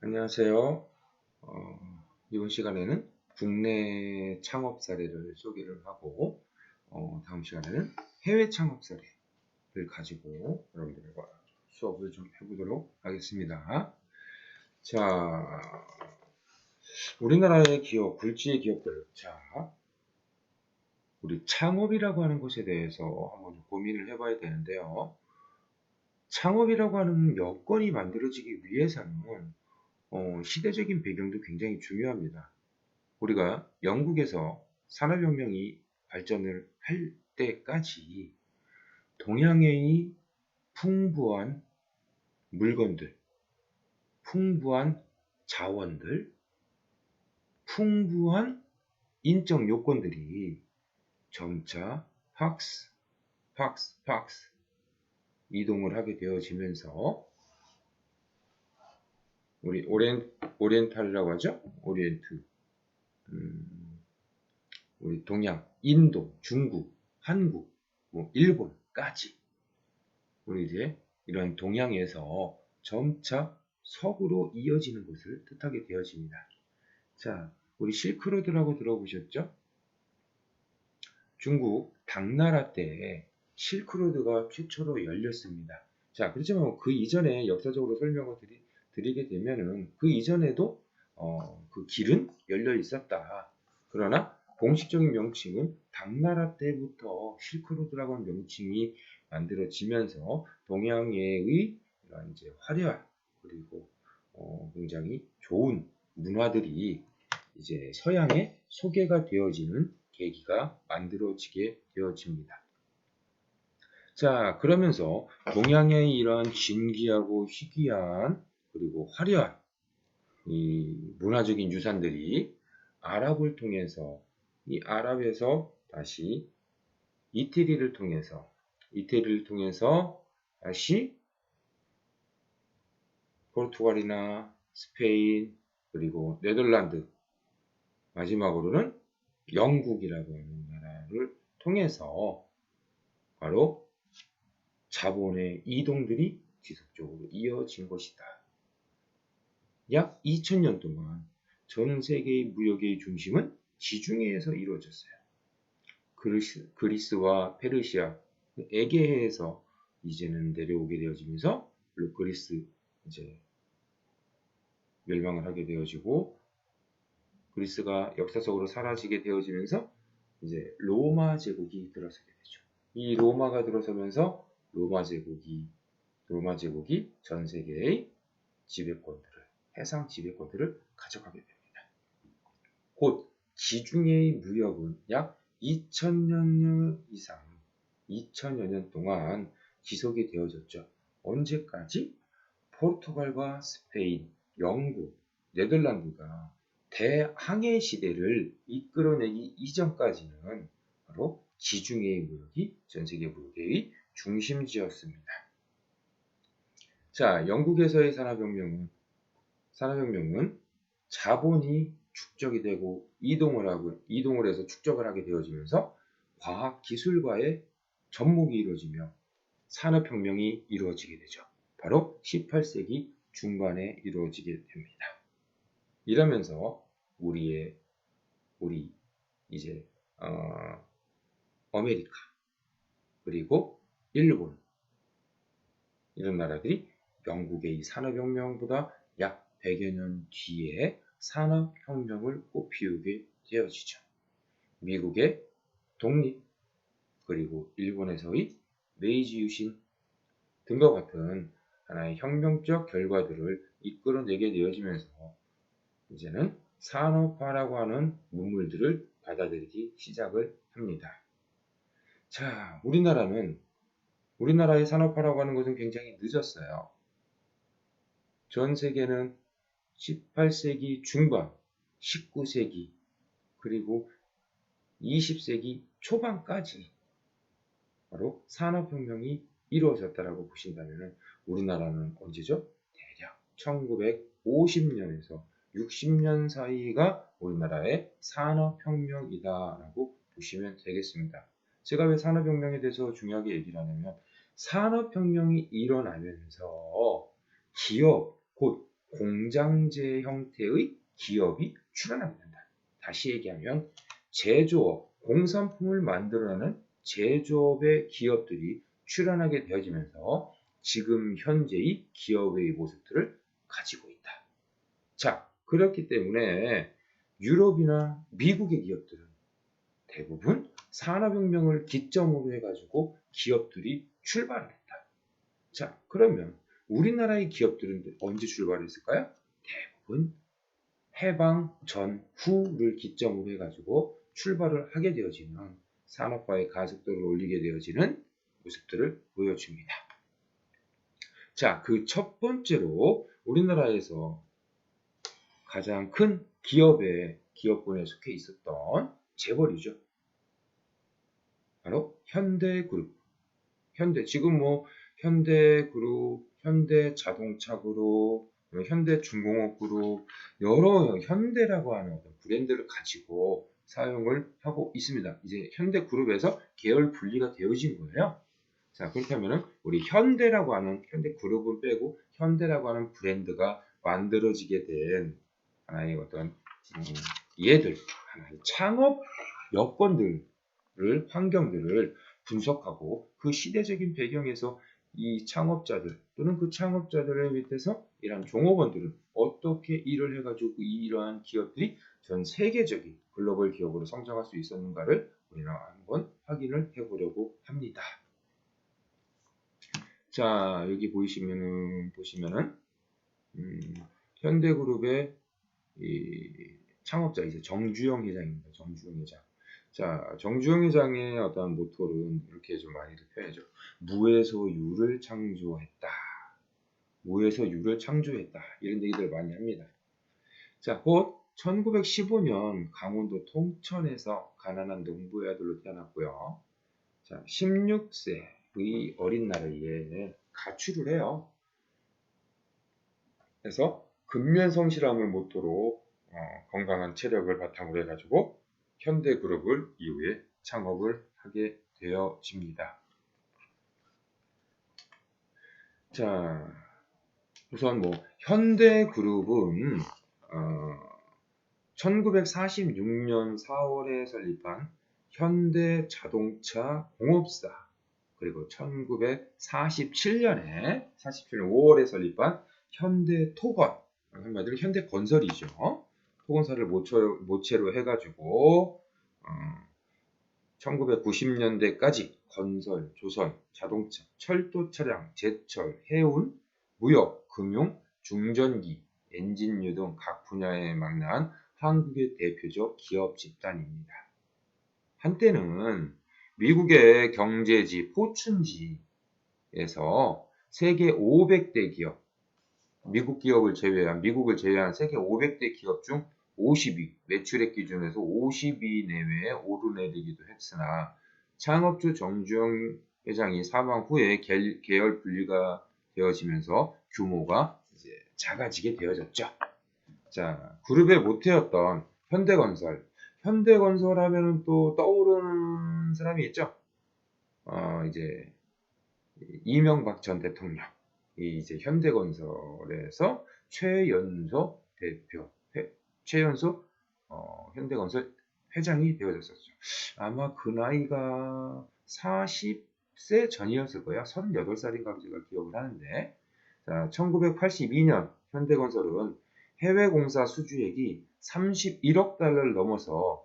안녕하세요. 이번 시간에는 국내 창업 사례를 소개를 하고, 다음 시간에는 해외 창업 사례를 가지고 여러분들과 수업을 좀 해보도록 하겠습니다. 자, 우리나라의 기업, 굴지의 기업들. 자, 우리 창업이라고 하는 것에 대해서 한번 좀 고민을 해봐야 되는데요. 창업이라고 하는 여건이 만들어지기 위해서는 시대적인 배경도 굉장히 중요합니다. 우리가 영국에서 산업혁명이 발전을 할 때까지 동양의 풍부한 물건들, 풍부한 자원들, 풍부한 인적 요건들이 점차 팍스 이동을 하게 되어지면서 우리 오리엔탈이라고 하죠? 오리엔트, 우리 동양, 인도, 중국, 한국, 일본까지 우리 이제 이런 동양에서 점차 서구로 이어지는 것을 뜻하게 되어집니다. 자, 우리 실크로드라고 들어보셨죠? 중국 당나라 때 실크로드가 최초로 열렸습니다. 자, 그렇지만 그 이전에 역사적으로 설명을 드리게 되면은 그 이전에도 그 길은 열려 있었다. 그러나 공식적인 명칭은 당나라 때부터 실크로드라고 하는 명칭이 만들어지면서 동양의 이제 화려한 그리고 굉장히 좋은 문화들이 이제 서양에 소개가 되어지는 계기가 만들어지게 되어집니다. 자, 그러면서 동양의 이런 진귀하고 희귀한 그리고 화려한 이 문화적인 유산들이 아랍을 통해서 이 아랍에서 다시 이태리를 통해서 다시 포르투갈이나 스페인 그리고 네덜란드 마지막으로는 영국이라고 하는 나라를 통해서 바로 자본의 이동들이 지속적으로 이어진 것이다. 약 2000년 동안 전 세계의 무역의 중심은 지중해에서 이루어졌어요. 그리스와 페르시아, 에게해에서 이제는 내려오게 되어지면서 그리스 이제 멸망을 하게 되어지고 그리스가 역사적으로 사라지게 되어지면서 이제 로마 제국이 들어서게 되죠. 이 로마가 들어서면서 로마 제국이 전 세계의 해상 지배권들을 가져가게 됩니다. 곧 지중해의 무역은 약 2000여 년 동안 지속이 되어졌죠. 언제까지? 포르투갈과 스페인, 영국, 네덜란드가 대항해 시대를 이끌어내기 이전까지는 바로 지중해의 무역이 전 세계 무역의 중심지였습니다. 자, 영국에서의 산업혁명은 자본이 축적이 되고 이동을 해서 축적을 하게 되어지면서 과학 기술과의 접목이 이루어지며 산업혁명이 이루어지게 되죠. 바로 18세기 중반에 이루어지게 됩니다. 이러면서 우리 이제 아메리카 그리고 일본 이런 나라들이 영국의 이 산업혁명보다 약 100여 년 뒤에 산업혁명을 꽃피우게 되어지죠. 미국의 독립 그리고 일본에서의 메이지 유신 등과 같은 하나의 혁명적 결과들을 이끌어내게 되어지면서 이제는 산업화라고 하는 문물들을 받아들이기 시작을 합니다. 자, 우리나라의 산업화라고 하는 것은 굉장히 늦었어요. 전 세계는 18세기 중반, 19세기, 그리고 20세기 초반까지 바로 산업혁명이 이루어졌다라고 보신다면 우리나라는 언제죠? 대략 1950년에서 60년 사이가 우리나라의 산업혁명이다라고 보시면 되겠습니다. 제가 왜 산업혁명에 대해서 중요하게 얘기를 하냐면 산업혁명이 일어나면서 기업, 곧 공장제 형태의 기업이 출현하게 된다. 다시 얘기하면 제조업, 공산품을 만들어내는 제조업의 기업들이 출현하게 되어지면서 지금 현재의 기업의 모습들을 가지고 있다. 자, 그렇기 때문에 유럽이나 미국의 기업들은 대부분 산업혁명을 기점으로 해가지고 기업들이 출발을 했다. 자, 그러면 우리나라의 기업들은 언제 출발했을까요? 대부분 해방 전후를 기점으로 해가지고 출발을 하게 되어지는 산업화의 가속도를 올리게 되어지는 모습들을 보여줍니다. 자, 그 첫 번째로 우리나라에서 가장 큰 기업군에 속해 있었던 재벌이죠. 바로 현대그룹. 지금 현대그룹, 현대자동차그룹, 현대중공업그룹 여러 현대라고 하는 어떤 브랜드를 가지고 사용을 하고 있습니다. 이제 현대그룹에서 계열 분리가 되어진 거예요. 자, 그렇다면은 우리 현대라고 하는 현대그룹은 빼고 현대라고 하는 브랜드가 만들어지게 된 하나의 어떤 얘들 하나의 창업 여건들을 환경들을 분석하고 그 시대적인 배경에서 이 창업자들 또는 그 창업자들의 밑에서 이러한 종업원들은 어떻게 일을 해가지고 이러한 기업들이 전 세계적인 글로벌 기업으로 성장할 수 있었는가를 우리는 한번 확인을 해보려고 합니다. 자, 여기 보시면은 현대그룹의 이 창업자 이제 정주영 회장입니다. 정주영 회장. 자, 정주영 회장의 어떤 모토는 이렇게 좀 많이 표현하죠. 무에서 유를 창조했다. 무에서 유를 창조했다. 이런 얘기들 많이 합니다. 자, 곧 1915년 강원도 통천에서 가난한 농부의 아들로 태어났고요. 자, 16세의 어린 나이에 가출을 해요. 그래서 근면성실함을 모토로 건강한 체력을 바탕으로 해가지고 현대그룹을 이후에 창업을 하게 되어집니다. 자, 우선 현대그룹은 1946년 4월에 설립한 현대자동차 공업사, 그리고 1947년에 5월에 설립한 현대토건, 한마디로 현대건설이죠. 토건사를 모체로 해가지고 1990년대까지 건설, 조선, 자동차, 철도 차량, 제철, 해운, 무역, 금융, 중전기, 엔진류 등 각 분야에 망라한 한국의 대표적 기업 집단입니다. 한때는 미국의 경제지 포춘지에서 세계 500대 기업, 미국을 제외한 세계 500대 기업 중 50위, 매출액 기준에서 50위 내외에 오르내리기도 했으나 창업주 정주영 회장이 사망 후에 계열 분리가 되어지면서 규모가 이제 작아지게 되어졌죠. 자, 그룹의 모태였던 현대건설 하면은 또 떠오르는 사람이 있죠. 이제 이명박 전 대통령. 이제 현대건설에서 최연소 대표, 최연소 현대건설 회장이 되어졌었죠. 아마 그 나이가 40세 전이었을 거예요. 38살인가 제가 기억을 하는데, 자, 1982년 현대건설은 해외 공사 수주액이 31억 달러를 넘어서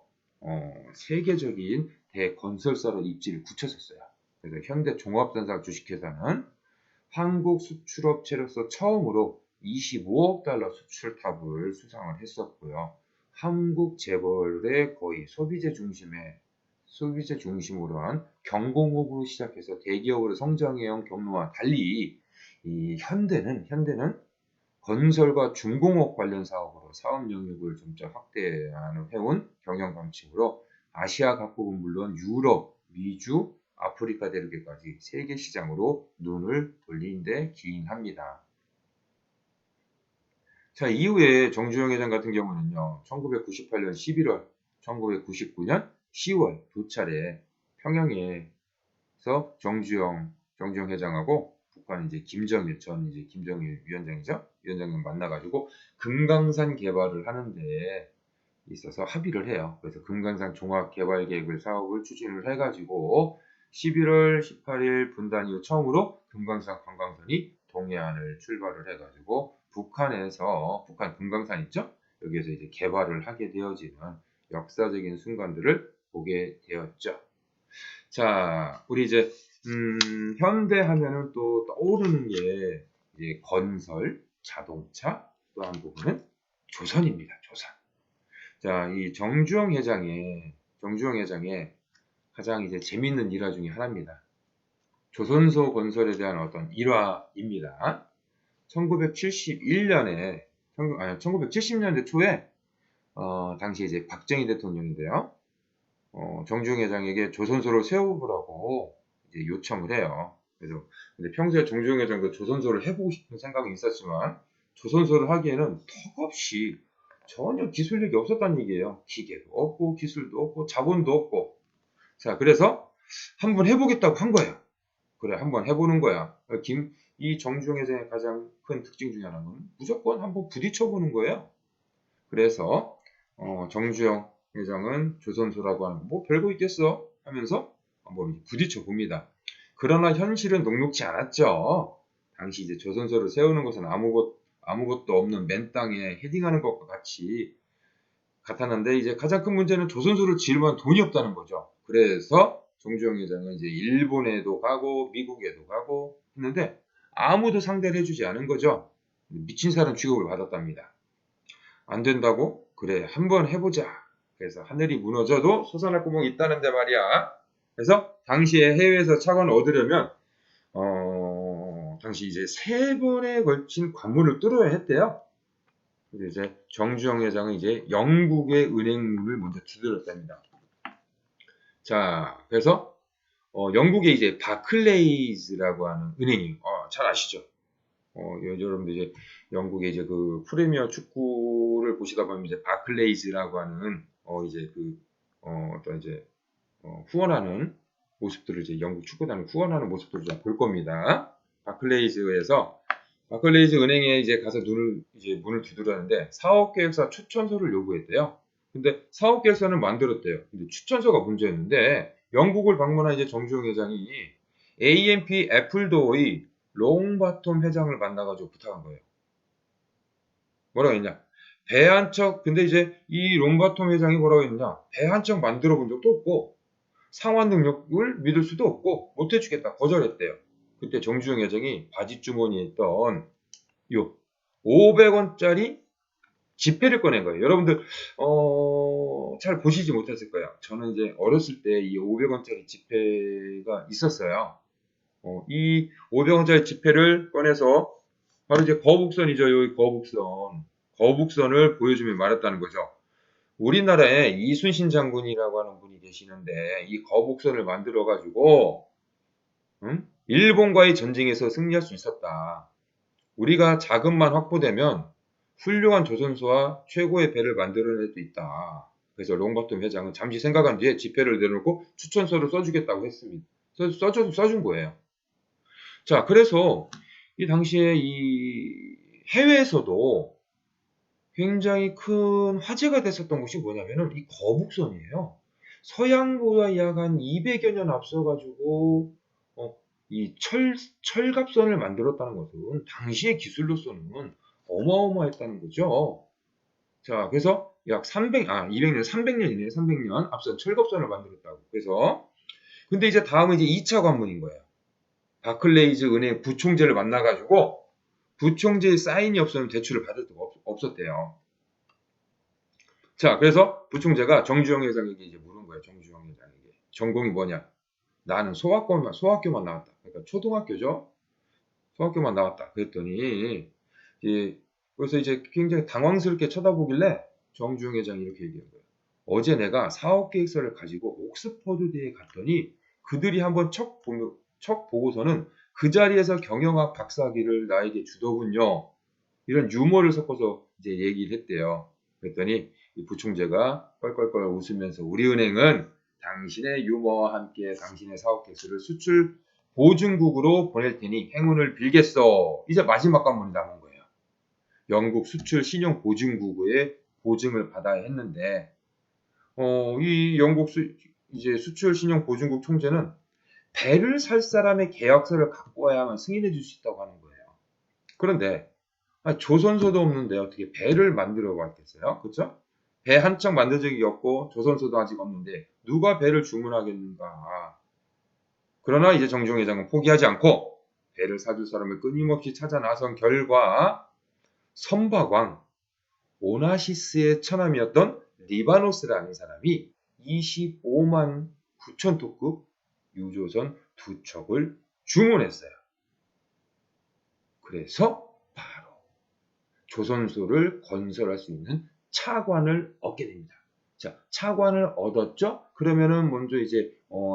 세계적인 대건설사로 입지를 굳혔었어요. 그래서 현대종합전자 주식회사는 한국 수출업체로서 처음으로 25억 달러 수출탑을 수상을 했었고요. 한국 재벌의 거의 소비재 중심으로 한 경공업으로 시작해서 대기업으로 성장해온 경로와 달리 이 현대는 건설과 중공업 관련 사업으로 사업 영역을 점차 확대하는 해온 경영 방식으로 아시아 각국은 물론 유럽, 미주, 아프리카 대륙에까지 세계 시장으로 눈을 돌린 데 기인합니다. 자, 이후에 정주영 회장 같은 경우는요, 1998년 11월, 1999년 10월 두 차례 평양에서 정주영 회장하고 북한 이제 김정일 전 이제 김정일 위원장이죠. 위원장님 만나가지고 금강산 개발을 하는데 있어서 합의를 해요. 그래서 금강산 종합개발계획을 사업을 추진을 해가지고 11월 18일 분단 이후 처음으로 금강산 관광선이 동해안을 출발을 해가지고 북한 금강산 있죠? 여기에서 이제 개발을 하게 되어지는 역사적인 순간들을 보게 되었죠. 자, 우리 이제 현대 하면은 또 떠오르는 게 이제 건설, 자동차, 또 한 부분은 조선입니다. 조선. 자, 이 정주영 회장의 가장 이제 재밌는 일화 중에 하나입니다. 조선소 건설에 대한 어떤 일화입니다. 1970년대 초에 당시 이제 박정희 대통령인데요. 정주영 회장에게 조선소를 세워보라고 이제 요청을 해요. 그래서 근데 평소에 정주영 회장도 조선소를 해보고 싶은 생각이 있었지만 조선소를 하기에는 턱없이 전혀 기술력이 없었다는 얘기예요. 기계도 없고 기술도 없고 자본도 없고. 자, 그래서 한번 해보겠다고 한 거야. 그래, 한번 해보는 거야. 이 정주영 회장의 가장 큰 특징 중에 하나는 무조건 한번 부딪혀보는 거예요. 그래서 정주영 회장은 조선소라고 하는 뭐 별거 있겠어 하면서 한번 부딪혀 봅니다. 그러나 현실은 녹록지 않았죠. 당시 이제 조선소를 세우는 것은 아무것도 없는 맨 땅에 헤딩하는 것과 같았는데 이제 가장 큰 문제는 조선소를 지을 만한 돈이 없다는 거죠. 그래서 정주영 회장은 이제 일본에도 가고 미국에도 가고 했는데 아무도 상대를 해주지 않은 거죠. 미친 사람 취급을 받았답니다. 안 된다고? 그래, 한번 해보자. 그래서 하늘이 무너져도 솟아날 구멍이 있다는데 말이야. 그래서 당시에 해외에서 차관을 얻으려면 당시 이제 3번에 걸친 관문을 뚫어야 했대요. 그래서 이제 정주영 회장은 이제 영국의 은행문을 먼저 두드렸답니다. 자, 그래서 영국의 이제 바클레이즈라고 하는 은행이 잘 아시죠? 여러분들 이제 영국의 이제 그 프리미어 축구를 보시다 보면 이제 바클레이즈라고 하는 이제 그 어떤 이제 후원하는 모습들을 이제 영국 축구단을 후원하는 모습들을 좀 볼 겁니다. 바클레이즈 은행에 이제 가서 문을 두드렸는데 사업 계획서 추천서를 요구했대요. 근데 사업 계획서는 만들었대요. 근데 추천서가 문제였는데 영국을 방문한 이제 정주영 회장이 AMP 애플도어의 롱바톰 회장을 만나가지고 부탁한 거예요. 뭐라고 했냐? 배 한 척, 근데 이제 이 롱바톰 회장이 뭐라고 했냐? 배 한 척 만들어 본 적도 없고, 상환 능력을 믿을 수도 없고, 못 해주겠다. 거절했대요. 그때 정주영 회장이 바지 주머니에 있던 요 500원짜리 지폐를 꺼낸 거예요. 여러분들, 잘 보시지 못했을 거예요. 저는 이제 어렸을 때 이 500원짜리 지폐가 있었어요. 이 500원짜리 지폐를 꺼내서 바로 이제 거북선이죠. 여기 거북선을 보여주며 말했다는 거죠. 우리나라에 이순신 장군이라고 하는 분이 계시는데 이 거북선을 만들어 가지고 일본과의 전쟁에서 승리할 수 있었다. 우리가 자금만 확보되면 훌륭한 조선소와 최고의 배를 만들어낼 수 있다. 그래서 롱바톰 회장은 잠시 생각한 뒤에 지폐를 내놓고 추천서를 써주겠다고 했습니다. 써준 거예요. 자, 그래서 이 당시에 이 해외에서도 굉장히 큰 화제가 됐었던 것이 뭐냐면은 이 거북선이에요. 서양보다 약 한 200여 년 앞서가지고 이 철갑선을 만들었다는 것은 당시의 기술로서는 어마어마했다는 거죠. 자, 그래서 약 300년이네요. 300년 앞선 철갑선을 만들었다고. 그래서 근데 이제 다음은 이제 2차 관문인 거예요. 바클레이즈 은행 부총재를 만나가지고 부총재의 사인이 없으면 대출을 받을 수가 없었대요. 자, 그래서 부총재가 정주영 회장에게 이제 물은 거예요. 정주영 회장에게. 전공이 뭐냐? 나는 소학교만 나왔다. 그러니까 초등학교죠. 소학교만 나왔다. 그랬더니 그래서 이제 굉장히 당황스럽게 쳐다보길래 정주영 회장이 이렇게 얘기한 거예요. 어제 내가 사업 계획서를 가지고 옥스퍼드대에 갔더니 그들이 한번 척 보고서는 그 자리에서 경영학 박사학위를 나에게 주더군요. 이런 유머를 섞어서 이제 얘기를 했대요. 그랬더니 이 부총재가 껄껄껄 웃으면서 우리 은행은 당신의 유머와 함께 당신의 사업 계획서를 보증국으로 보낼 테니 행운을 빌겠어. 이제 마지막 관문이 남은 거예요. 영국 수출 신용 보증국의 보증을 받아야 했는데, 이 영국 이제 수출 신용 보증국 총재는 배를 살 사람의 계약서를 갖고 와야만 승인해 줄 수 있다고 하는 거예요. 그런데 조선소도 없는데 어떻게 배를 만들어 봤겠어요? 그렇죠? 배 한 척 만든 적이 없고 조선소도 아직 없는데 누가 배를 주문하겠는가? 그러나 이제 정중 회장은 포기하지 않고 배를 사줄 사람을 끊임없이 찾아 나선 결과 선박왕 오나시스의 처남이었던 리바노스라는 사람이 25만 9천 토급 유조선 2척을 주문했어요. 그래서 바로 조선소를 건설할 수 있는 차관을 얻게 됩니다. 자, 차관을 얻었죠? 그러면은 먼저 이제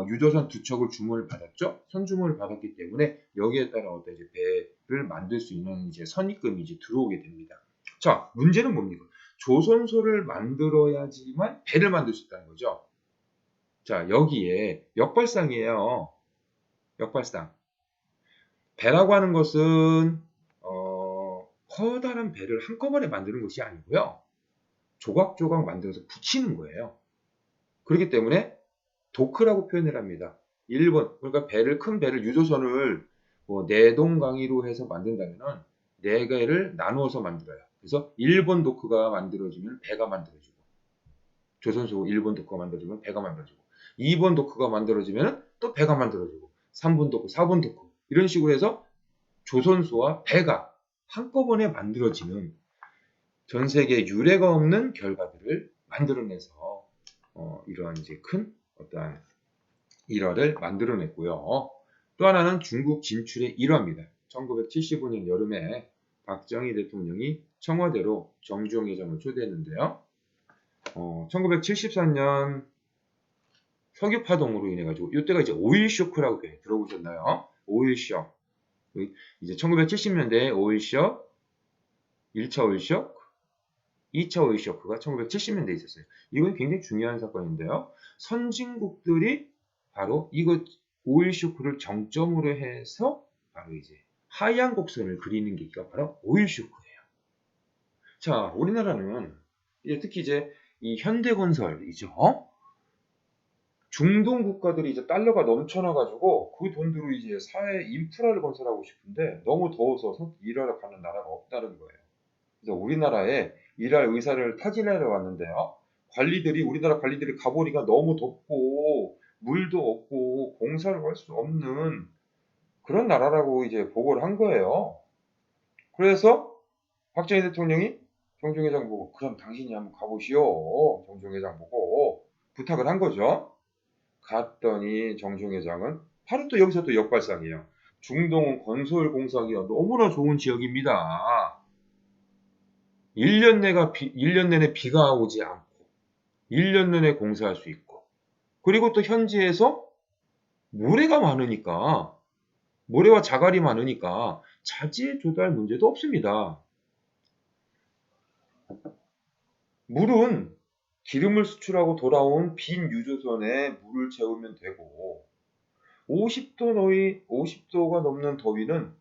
유조선 2척을 주문을 받았죠? 선주문을 받았기 때문에 여기에 따라 어떤 이제 배를 만들 수 있는 이제 선입금이 이제 들어오게 됩니다. 자, 문제는 뭡니까? 조선소를 만들어야지만 배를 만들 수 있다는 거죠. 자, 여기에 역발상이에요. 역발상. 배라고 하는 것은 커다란 배를 한꺼번에 만드는 것이 아니고요. 조각조각 만들어서 붙이는 거예요. 그렇기 때문에 도크라고 표현을 합니다. 1번, 그러니까 큰 배를 유조선을 4동 강의로 해서 만든다면 4개를 나누어서 만들어요. 그래서 1번 도크가 만들어지면 배가 만들어지고, 조선소 1번 도크가 만들어지면 배가 만들어지고, 2번 도크가 만들어지면 또 배가 만들어지고, 3번 도크, 4번 도크 이런 식으로 해서 조선소와 배가 한꺼번에 만들어지는 전 세계 유례가 없는 결과들을 만들어내서 이러한 이제 큰 어떠한 일화를 만들어냈고요. 또 하나는 중국 진출의 일화입니다. 1975년 여름에 박정희 대통령이 청와대로 정주영 회장을 초대했는데요. 1973년 석유 파동으로 인해 가지고 이때가 이제 오일 쇼크라고 들어보셨나요? 오일 쇼크. 이제 1970년대에 오일 쇼크, 1차 오일 쇼크, 2차 오일 쇼크가 1970년대에 있었어요. 이건 굉장히 중요한 사건인데요. 선진국들이 바로 이거 오일 쇼크를 정점으로 해서 바로 이제 하얀 곡선을 그리는 게 바로 오일 쇼크예요. 자, 우리나라는 특히 이제 이 현대건설이죠. 중동 국가들이 이제 달러가 넘쳐나가지고 그 돈으로 이제 사회 인프라를 건설하고 싶은데 너무 더워서 일하러 가는 나라가 없다는 거예요. 그래서 우리나라에 일할 의사를 타진하러 왔는데요. 우리나라 관리들이 가보니까 너무 덥고 물도 없고 공사를 할 수 없는 그런 나라라고 이제 보고를 한 거예요. 그래서 박정희 대통령이 정중 회장 보고 그럼 당신이 한번 가보시오. 정중 회장 보고 부탁을 한 거죠. 갔더니 정중 회장은 바로 또 여기서 또 역발상이에요. 중동은 건설 공사하기가 너무나 좋은 지역입니다. 1년 내내 비가 오지 않고 1년 내내 공사할 수 있고 그리고 또 현지에서 모래와 자갈이 많으니까 자재 조달 문제도 없습니다. 물은 기름을 수출하고 돌아온 빈 유조선에 물을 채우면 되고 50도가 넘는 더위는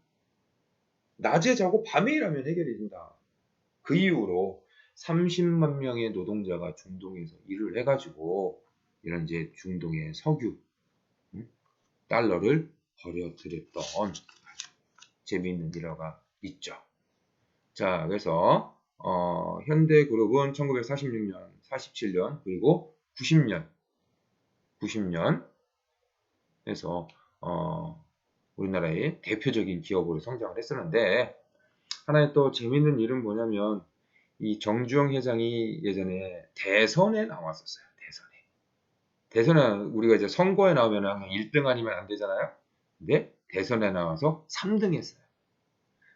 낮에 자고 밤에 일하면 해결이 된다. 그 이후로 30만 명의 노동자가 중동에서 일을 해가지고 이런 이제 중동의 석유 달러를 벌여들였던 아주 재미있는 일화가 있죠. 자, 그래서 현대그룹은 1946년, 47년 그리고 90년 해서 우리나라의 대표적인 기업으로 성장을 했었는데 하나의 또 재미있는 일은 뭐냐면 이 정주영 회장이 예전에 대선에 나왔었어요. 대선에 우리가 이제 선거에 나오면 항상 1등 아니면 안 되잖아요. 근데 대선에 나와서 3등 했어요.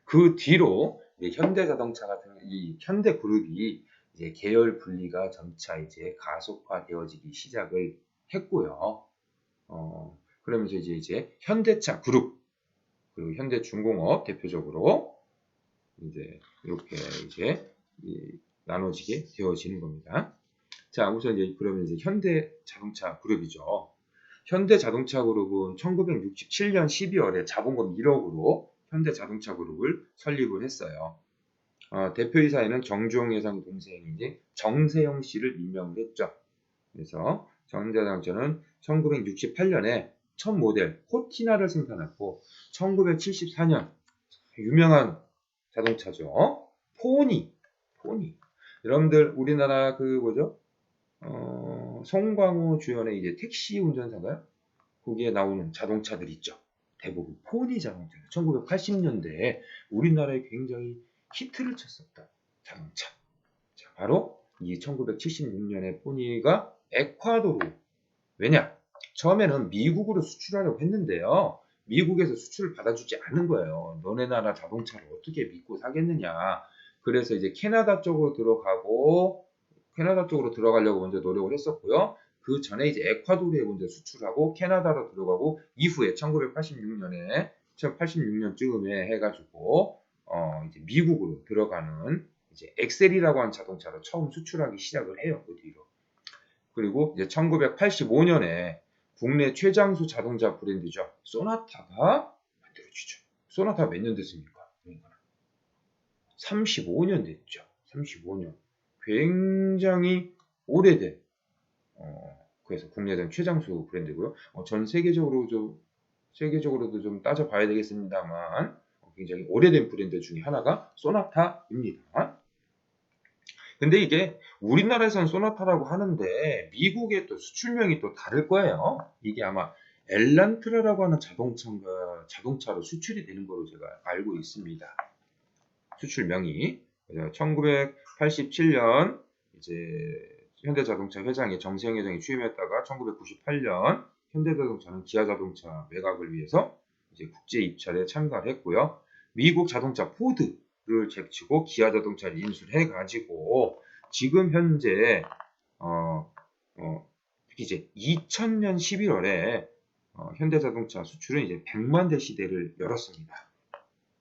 그 뒤로 현대자동차 같은 이 현대그룹이 이제 계열 분리가 점차 이제 가속화되어지기 시작을 했고요. 그러면서 이제 현대차 그룹 그리고 현대중공업 대표적으로 이제 이렇게 이제 나눠지게 되어지는 겁니다. 자, 우선 이제 그러면 이제 현대자동차 그룹이죠. 현대자동차그룹은 1967년 12월에 자본금 1억으로 현대자동차그룹을 설립을 했어요. 대표이사에는 정주영 회장 동생인 정세영 씨를 임명을 했죠. 그래서 현대자동차는 1968년에 첫 모델 코티나를 생산했고 1974년 유명한 자동차죠. 포니. 여러분들 우리나라 그 뭐죠? 송강호 주연의 이제 택시 운전사가요? 거기에 나오는 자동차들 있죠. 대부분 포니 자동차. 1980년대에 우리나라에 굉장히 히트를 쳤었던 자동차. 자, 바로 이 1976년에 포니가 에콰도르. 왜냐? 처음에는 미국으로 수출하려고 했는데요. 미국에서 수출을 받아주지 않은 거예요. 너네 나라 자동차를 어떻게 믿고 사겠느냐. 그래서 이제 캐나다 쪽으로 들어가려고 먼저 노력을 했었고요. 그 전에 이제 에콰도르에 먼저 수출하고 캐나다로 들어가고 이후에 1986년쯤에 해가지고 이제 미국으로 들어가는 이제 엑셀이라고 하는 자동차로 처음 수출하기 시작을 해요. 그 뒤로. 그리고 이제 1985년에 국내 최장수 자동차 브랜드죠. 소나타가 만들어지죠. 소나타 몇 년 됐습니까? 35년 됐죠. 35년. 굉장히 오래된 그래서 국내에서는 최장수 브랜드고요. 전 세계적으로도 좀 따져봐야 되겠습니다만 굉장히 오래된 브랜드 중에 하나가 소나타입니다. 근데 이게 우리나라에서는 소나타라고 하는데 미국의 또 수출명이 또 다를 거예요. 이게 아마 엘란트라라고 하는 자동차로 수출이 되는 걸로 제가 알고 있습니다. 수출명이 1987년 이제 현대자동차 회장이 정세영 회장이 취임했다가 1998년 현대자동차는 기아자동차 매각을 위해서 이제 국제 입찰에 참가를 했고요. 미국 자동차 포드를 제치고 기아자동차를 인수해 가지고 지금 현재 이제 2000년 11월에 현대자동차 수출은 이제 100만 대 시대를 열었습니다.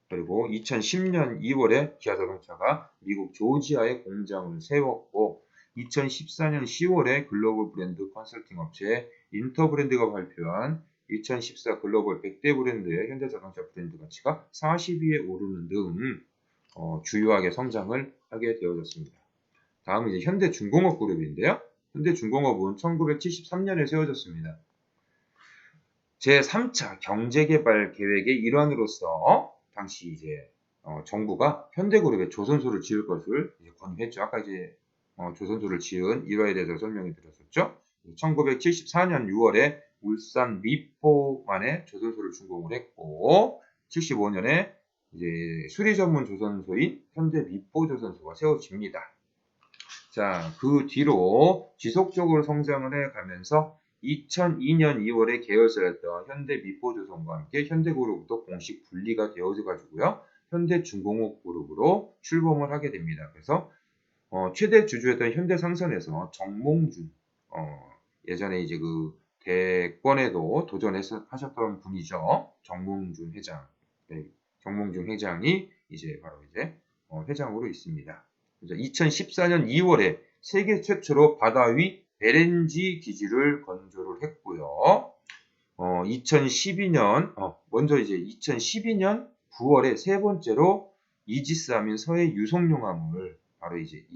그리고 2010년 2월에 기아자동차가 미국 조지아에 공장을 세웠고 2014년 10월에 글로벌 브랜드 컨설팅 업체 인터브랜드가 발표한 2014 글로벌 100대 브랜드의 현대자동차 브랜드 가치가 40위에 오르는 등 주요하게 성장을 하게 되어졌습니다. 다음은 이제 현대중공업 그룹인데요. 현대중공업은 1973년에 세워졌습니다. 제3차 경제개발 계획의 일환으로서 당시 이제 정부가 현대그룹에 조선소를 지을 것을 이제 권유했죠. 아까 이제 조선소를 지은 일화에 대해서 설명해 드렸었죠. 1974년 6월에 울산 미포만에 조선소를 준공을 했고 75년에 이제 수리 전문 조선소인 현대 미포조선소가 세워집니다. 자, 그 뒤로 지속적으로 성장을 해가면서 2002년 2월에 계열사였던 현대미포조선과 함께 현대그룹부터 공식 분리가 되어져 가지고요. 현대중공업그룹으로 출범을 하게 됩니다. 그래서 최대 주주였던 현대상선에서 정몽준 예전에 이제 그 대권에도 도전하셨던 분이죠. 정몽준 회장. 네, 정몽준 회장이 이제 바로 이제 회장으로 있습니다. 2014년 2월에 세계 최초로 바다 위 LNG 기지를 건조를 했고요. 2012년 먼저 이제 2012년 9월에 세 번째로 이지스함인 서해 유성용함을 바로 이제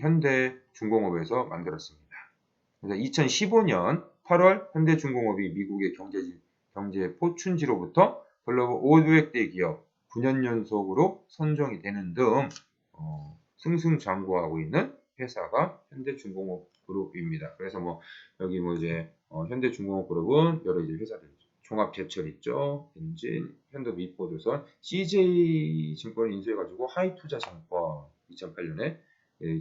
현대중공업에서 만들었습니다. 그래서 2015년 8월 현대중공업이 미국의 경제 포춘지로부터 글로벌 500대 기업 9년 연속으로 선정이 되는 등 승승장구하고 있는 회사가 현대중공업 그룹입니다. 그래서 뭐 여기 뭐 이제 현대중공업 그룹은 여러 이제 회사들 종합제철 있죠, 엔진, 현대미포조선, CJ증권을 인수해가지고 하이투자증권 2008년에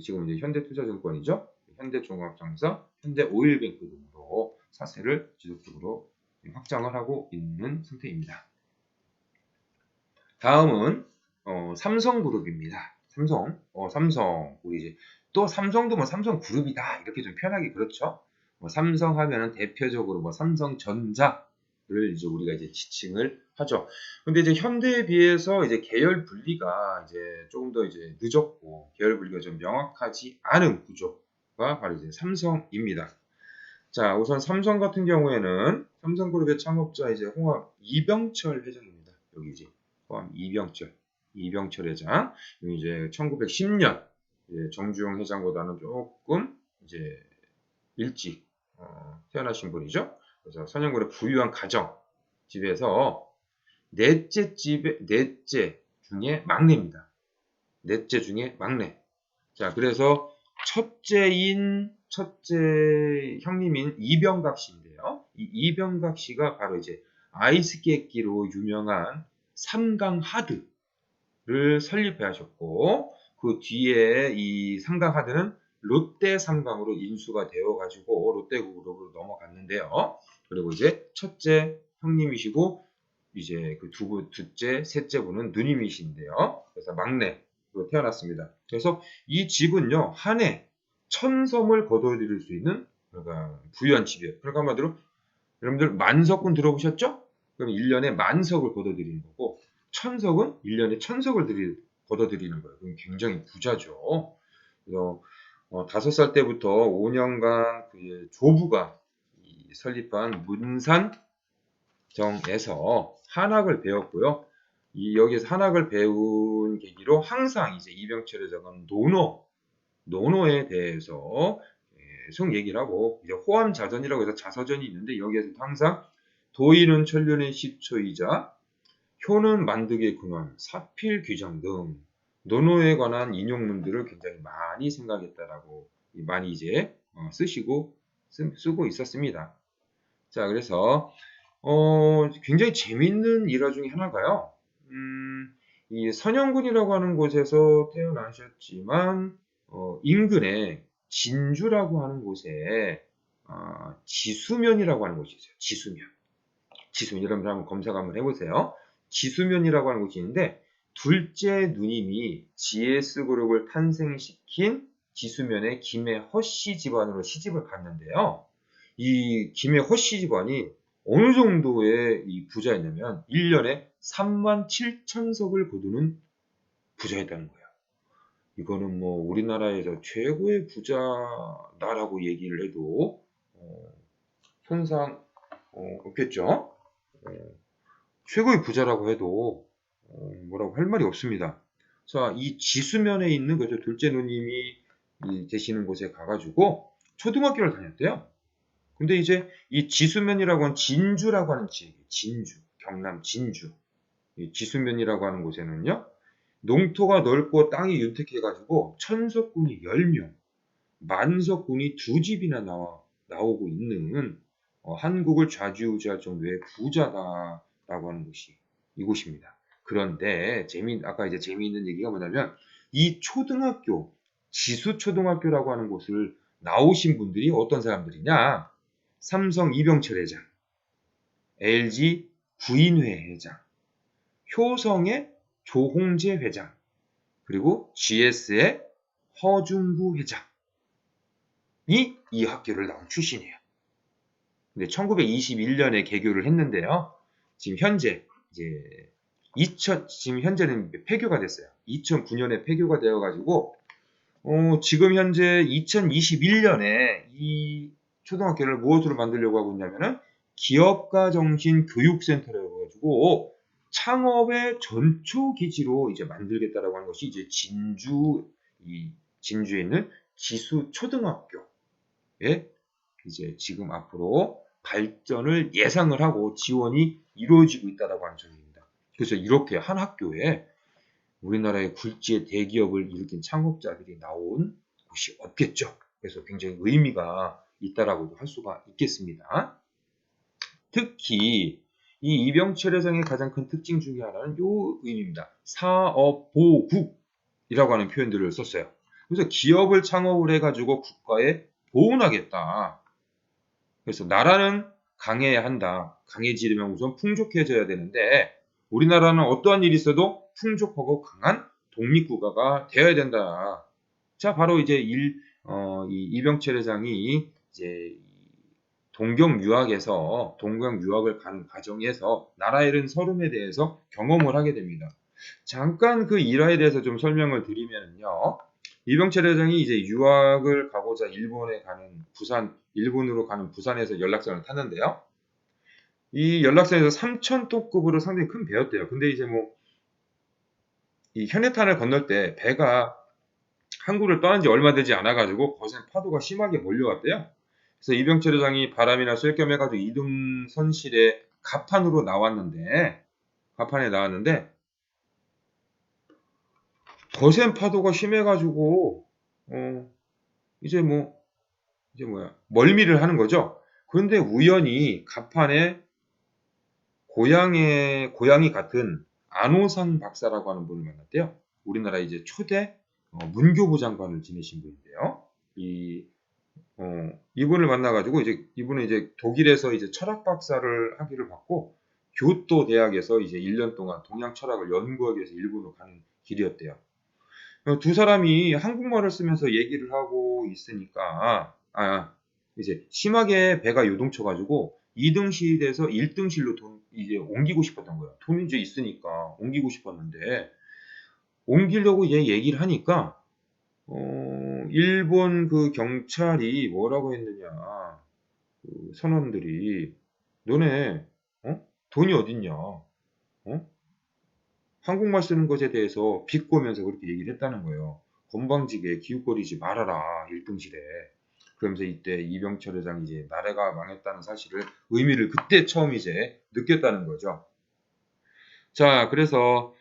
지금 이제 현대투자증권이죠, 현대종합장사, 현대오일뱅크 등으로 사세를 지속적으로 확장을 하고 있는 상태입니다. 다음은 삼성그룹입니다. 삼성 우리 이제 또 삼성도 뭐 삼성그룹이다 이렇게 좀 표현하기 그렇죠. 삼성 하면은 대표적으로 뭐 삼성전자를 이제 우리가 이제 지칭을 하죠. 근데 이제 현대에 비해서 이제 계열 분리가 이제 조금 더 이제 늦었고 계열 분리가 좀 명확하지 않은 구조. 회사가 바로 이제 삼성입니다. 자, 우선 삼성 같은 경우에는 삼성그룹의 창업자 이제 홍합 이병철 회장입니다. 여기 이제 홍합 이병철 회장. 여기 이제 1910년 정주영 회장보다는 조금 이제 일찍 태어나신 분이죠. 그래서 선영군의 부유한 가정 집에서 넷째 중에 막내입니다. 넷째 중에 막내. 자, 그래서 첫째 형님인 이병각 씨인데요. 이 이병각 씨가 바로 이제 아이스케이키로 유명한 삼강하드를 설립해 하셨고, 그 뒤에 이 삼강하드는 롯데 삼강으로 인수가 되어 가지고 롯데그룹으로 넘어갔는데요. 그리고 이제 첫째 형님이시고 이제 그 둘째, 셋째 분은 누님이신데요. 그래서 막내로 태어났습니다. 그래서 이 집은요, 한 해 1000섬을 거둬들일 수 있는 그러니까 부유한 집이에요. 그러니까 한마디로 여러분들 만석군 들어보셨죠? 그럼 1년에 만석을 거둬들이는 거고 1000석은 1년에 1000석을 거둬들이는 거예요. 그럼 굉장히 부자죠. 그래서 5살 때부터 5년간 그 조부가 설립한 문산정에서 한학을 배웠고요. 여기서 한학을 배운 계기로 항상 이제 이병철 회장은 노노에 대해서 계속 얘기를 하고 이제 호암자전이라고 해서 자서전이 있는데 여기에서 항상 도인은 천륜의 시초이자 효는 만득의 근원, 사필 규정 등 노노에 관한 인용문들을 굉장히 많이 생각했다라고 많이 이제 쓰고 있었습니다. 자, 그래서 굉장히 재밌는 일화 중에 하나가요. 이 선영군이라고 하는 곳에서 태어나셨지만 인근에 진주라고 하는 곳에 지수면이라고 하는 곳이 있어요. 지수면 여러분들 한번 검색 한번 해보세요. 지수면이라고 하는 곳이 있는데 둘째 누님이 GS그룹을 탄생시킨 지수면의 김해허씨 집안으로 시집을 갔는데요. 이 김해허씨 집안이 어느 정도의 이 부자였냐면 1년에 37,000석을 거두는 부자였다는 거예요. 이거는 뭐 우리나라에서 최고의 부자다라고 얘기를 해도 손상 없겠죠. 최고의 부자라고 해도 뭐라고 할 말이 없습니다. 자, 이 지수면에 있는 그죠 둘째 누님이 계시는 곳에 가가지고 초등학교를 다녔대요. 근데 이제 이 지수면이라고 하는 진주라고 하는 지역이에요. 경남 진주. 이 지수면이라고 하는 곳에는요. 농토가 넓고 땅이 윤택해가지고 천석군이 10명, 만석군이 2집이나 나오고 있는 한국을 좌지우지할 정도의 부자다라고 하는 곳이 이곳입니다. 그런데 아까 이제 재미있는 얘기가 뭐냐면 이 초등학교, 지수초등학교라고 하는 곳을 나오신 분들이 어떤 사람들이냐? 삼성 이병철 회장, LG 구인회 회장, 효성의 조홍재 회장, 그리고 GS의 허중구 회장이 이 학교를 나온 출신이에요. 근데 1921년에 개교를 했는데요. 지금 현재 지금 현재는 폐교가 됐어요. 2009년에 폐교가 되어가지고 지금 현재 2021년에 이 초등학교를 무엇으로 만들려고 하고 있냐면은 기업가 정신 교육센터라고 해가지고 창업의 전초 기지로 이제 만들겠다라고 하는 것이 이제 진주에 있는 지수 초등학교에 이제 지금 앞으로 발전을 예상을 하고 지원이 이루어지고 있다라고 하는 점입니다. 그래서 이렇게 한 학교에 우리나라의 굴지의 대기업을 일으킨 창업자들이 나온 곳이 없겠죠. 그래서 굉장히 의미가 있다라고도 할 수가 있겠습니다. 특히 이 이병철 회장의 가장 큰 특징 중에 하나는 요 의미입니다. 사업보국이라고 하는 표현들을 썼어요. 그래서 기업을 창업을 해가지고 국가에 보훈하겠다. 그래서 나라는 강해야 한다. 강해지려면 우선 풍족해져야 되는데 우리나라는 어떠한 일이 있어도 풍족하고 강한 독립국가가 되어야 된다. 자, 바로 이제 이 이병철 회장이 이제 동경 유학을 가는 과정에서 나라 잃은 서름에 대해서 경험을 하게 됩니다. 잠깐 그 일화에 대해서 좀 설명을 드리면요. 이병철 회장이 이제 유학을 가고자 일본으로 가는 부산에서 연락선을 탔는데요. 이 연락선에서 3,000톤급으로 상당히 큰 배였대요. 근데 이제 뭐 이 현해탄을 건널 때 배가 항구를 떠난 지 얼마 되지 않아가지고 거센 파도가 심하게 몰려왔대요. 그래서 이병철 회장이 바람이나 쐴겸 해가지고 이등선실에 갑판에 나왔는데 거센 파도가 심해가지고 이제 멀미를 하는 거죠. 그런데 우연히 갑판에 고향이 같은 안호상 박사라고 하는 분을 만났대요. 우리나라 이제 초대 문교부 장관을 지내신 분인데요. 이분을 만나가지고 이분은 이제 독일에서 이제 철학 박사를 학위를 받고 교토 대학에서 이제 1년 동안 동양 철학을 연구하기 위해서 일본으로 가는 길이었대요. 두 사람이 한국말을 쓰면서 얘기를 하고 있으니까 이제 심하게 배가 요동쳐가지고 2등실에서 1등실로 이제 옮기고 싶었던 거예요. 돈이 이제 있으니까 옮기고 싶었는데 옮기려고 얘기를 하니까 일본 그 경찰이 뭐라고 했느냐, 그 선원들이 너네 돈이 어딨냐, 한국말 쓰는 것에 대해서 비꼬면서 그렇게 얘기를 했다는 거예요. 건방지게 기웃거리지 말아라 1등실에. 그러면서 이때 이병철 회장이 이제 나라가 망했다는 사실을 의미를 그때 처음 이제 느꼈다는 거죠. 자, 그래서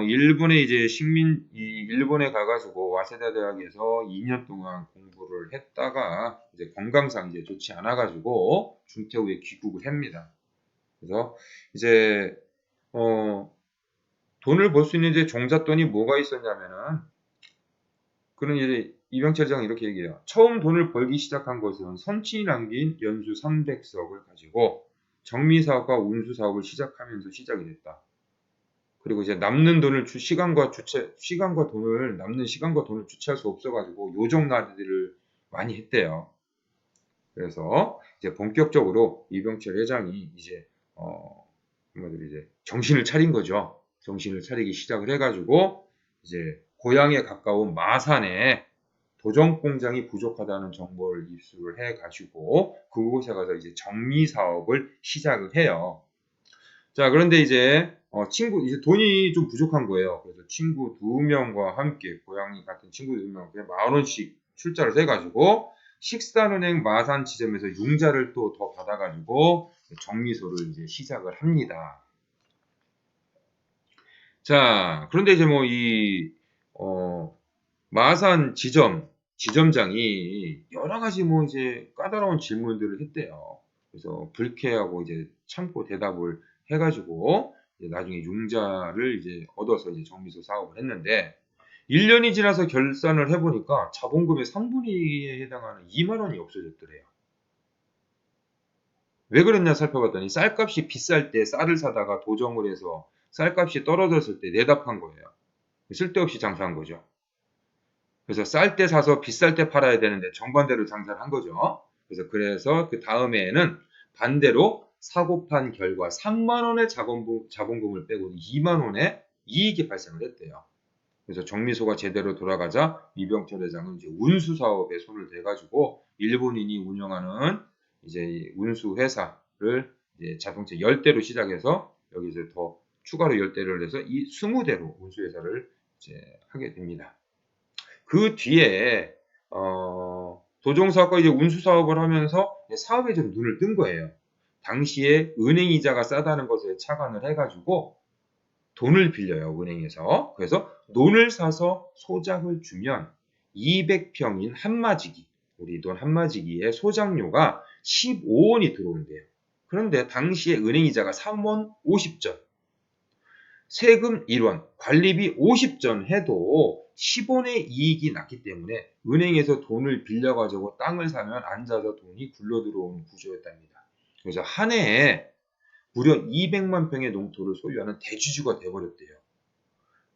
일본에 가가지고 와세다 대학에서 2년 동안 공부를 했다가 이제 건강상 이제 좋지 않아가지고 중퇴 후에 귀국을 합니다. 그래서 이제 돈을 벌 수 있는 이제 종잣돈이 뭐가 있었냐면은 그런 이제 이병철 회장이 이렇게 얘기해요. 처음 돈을 벌기 시작한 것은 선친이 남긴 연수 300석을 가지고 정미사업과 운수사업을 시작하면서 시작이 됐다. 그리고 이제 남는 돈을 시간과 돈을 주체할 수 없어가지고 요정나들을 많이 했대요. 그래서 이제 본격적으로 이병철 회장이 이제 한마디로 이제 정신을 차린 거죠. 정신을 차리기 시작을 해가지고 이제 고향에 가까운 마산에 도정 공장이 부족하다는 정보를 입수를 해가지고 그곳에 가서 이제 정리 사업을 시작을 해요. 자, 그런데 이제 이제 돈이 좀 부족한 거예요. 그래서 친구 2명과 함께 고향이 같은 친구 2명과 10,000원씩 출자를 해가지고 식산은행 마산 지점에서 융자를 또 더 받아가지고 정미소를 이제 시작을 합니다. 자, 그런데 이제 마산 지점장이 여러 가지 이제 까다로운 질문들을 했대요. 그래서 불쾌하고 이제 참고 대답을 해가지고 이제 나중에 융자를 이제 얻어서 이제 정미소 사업을 했는데 1년이 지나서 결산을 해보니까 자본금의 3분의 2에 해당하는 2만 원이 없어졌더래요. 왜 그랬냐 살펴봤더니 쌀값이 비쌀 때 쌀을 사다가 도정을 해서 쌀값이 떨어졌을 때 내답한 거예요. 쓸데없이 장사한 거죠. 그래서 쌀 때 사서 비쌀 때 팔아야 되는데 정반대로 장사를 한 거죠. 그래서 그 다음에는 반대로 사고 판 결과 3만 원의 자본금을 빼고 2만 원의 이익이 발생을 했대요. 그래서 정미소가 제대로 돌아가자 이병철 회장은 이제 운수 사업에 손을 대가지고 일본인이 운영하는 이제 운수 회사를 이제 자동차 10대로 시작해서 여기서 더 추가로 10대를 해서 이 20대로 운수 회사를 이제 하게 됩니다. 그 뒤에 도정사업과 이제 운수사업을 하면서 사업에 좀 눈을 뜬 거예요. 당시에 은행 이자가 싸다는 것에 착안을 해가지고 돈을 빌려요, 은행에서. 그래서 논을 사서 소작을 주면 200평인 한마지기, 우리 돈 한마지기의 소작료가 15원이 들어온대요. 그런데 당시에 은행 이자가 3원 50전, 세금 1원, 관리비 50전 해도 10원의 이익이 났기 때문에 은행에서 돈을 빌려가지고 땅을 사면 앉아서 돈이 굴러들어오는 구조였답니다. 그래서 한 해에 무려 200만 평의 농토를 소유하는 대주주가 되어버렸대요.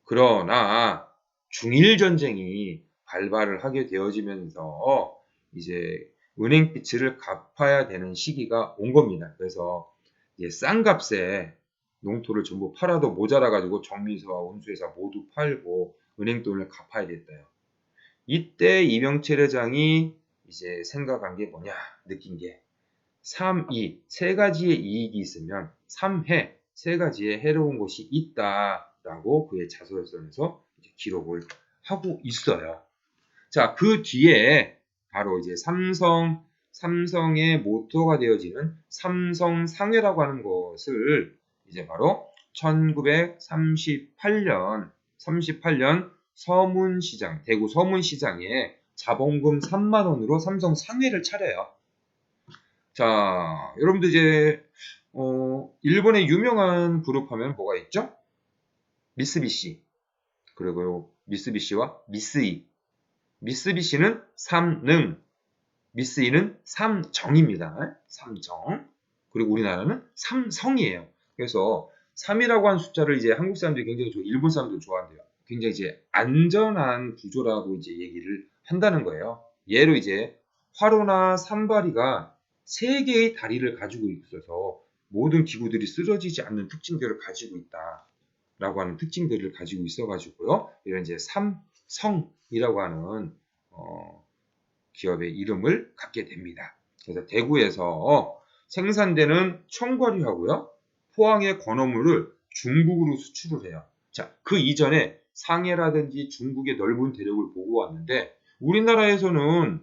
그러나 중일전쟁이 발발을 하게 되어지면서 이제 은행 빚을 갚아야 되는 시기가 온 겁니다. 그래서 이제 싼 값에 농토를 전부 팔아도 모자라가지고 정미소와 운수회사 모두 팔고 은행 돈을 갚아야 됐대요. 이때 이명철 회장이 이제 생각한 게 뭐냐, 느낀 게 3이 세 가지의 이익이 있으면 3해 세 가지의 해로운 것이 있다라고 그의 자서전에서 이제 기록을 하고 있어요. 자, 그 뒤에 바로 이제 삼성의 모토가 되어지는 삼성상회라고 하는 것을 이제 바로 1938년 서문시장, 대구 서문시장에 자본금 3만 원으로 삼성상회를 차려요. 자, 여러분들 이제 일본의 유명한 그룹 하면 뭐가 있죠? 미쓰비시, 그리고 미쓰비시와 미쓰이. 미쓰비시는 삼능, 미쓰이는 삼정입니다. 삼정. 그리고 우리나라는 삼성이에요. 그래서 3이라고 하는 숫자를 이제 한국 사람들이 굉장히 좋아, 일본 사람들 좋아한대요. 굉장히 이제 안전한 구조라고 이제 얘기를 한다는 거예요. 예로 이제 화로나 산발이가 3개의 다리를 가지고 있어서 모든 기구들이 쓰러지지 않는 특징들을 가지고 있다라고 하는 특징들을 가지고 있어가지고요. 이런 이제 삼성이라고 하는 기업의 이름을 갖게 됩니다. 그래서 대구에서 생산되는 청과류하고요, 포항의 건어물을 중국으로 수출을 해요. 자, 그 이전에 상해라든지 중국의 넓은 대륙을 보고 왔는데 우리나라에서는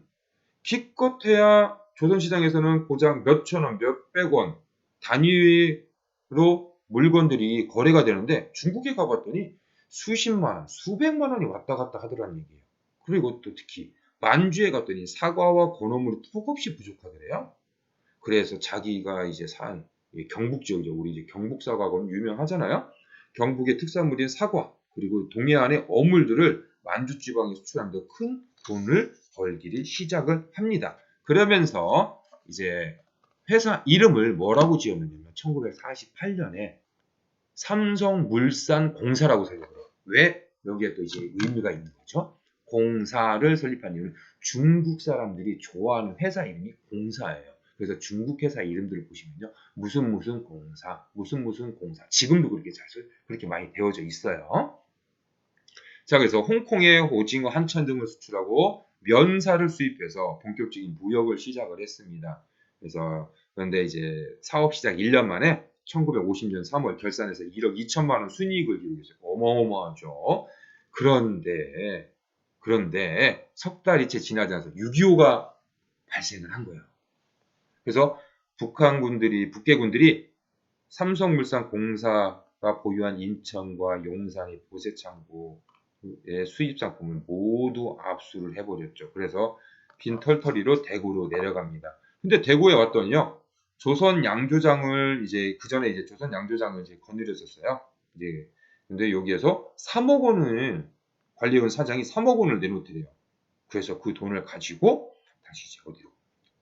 기껏해야 조선시장에서는 고작 몇천 원, 몇백 원 단위로 물건들이 거래가 되는데 중국에 가봤더니 수십만 원, 수백만 원이 왔다 갔다 하더라는 얘기예요. 그리고 또 특히 만주에 갔더니 사과와 건어물이 턱없이 부족하더래요. 그래서 자기가 이제 산 경북 지역이죠. 우리 이제 경북 사과가 유명하잖아요. 경북의 특산물인 사과 그리고 동해안의 어물들을 만주 지방에 수출하면서 큰 돈을 벌기를 시작을 합니다. 그러면서 이제 회사 이름을 뭐라고 지었느냐면 1948년에 삼성물산공사라고 설립을 해요. 왜? 여기에 또 이제 의미가 있는 거죠. 공사를 설립한 이유는 중국 사람들이 좋아하는 회사 이름이 공사예요. 그래서 중국 회사 이름들을 보시면요. 무슨 공사, 무슨 공사. 지금도 그렇게 그렇게 많이 되어져 있어요. 자, 그래서 홍콩에 오징어, 한천 등을 수출하고 면사를 수입해서 본격적인 무역을 시작을 했습니다. 그런데 이제 사업 시작 1년 만에 1950년 3월 결산해서 1억 2천만 원 순이익을 기록했어요. 어마어마하죠. 그런데 석 달이 채 지나지 않아서 6.25가 발생을 한 거예요. 그래서 북계군들이 삼성물산공사가 보유한 인천과 용산의 보세창고의 수입 상품을 모두 압수를 해버렸죠. 그래서 빈털터리로 대구로 내려갑니다. 근데 대구에 왔더니요, 조선 양조장을 그 전에 이제 조선 양조장을 이제 거느렸었어요. 이제 근데 여기에서 3억 원을 관리원 사장이 3억 원을 내놓더래요. 그래서 그 돈을 가지고 다시 이제 어디로?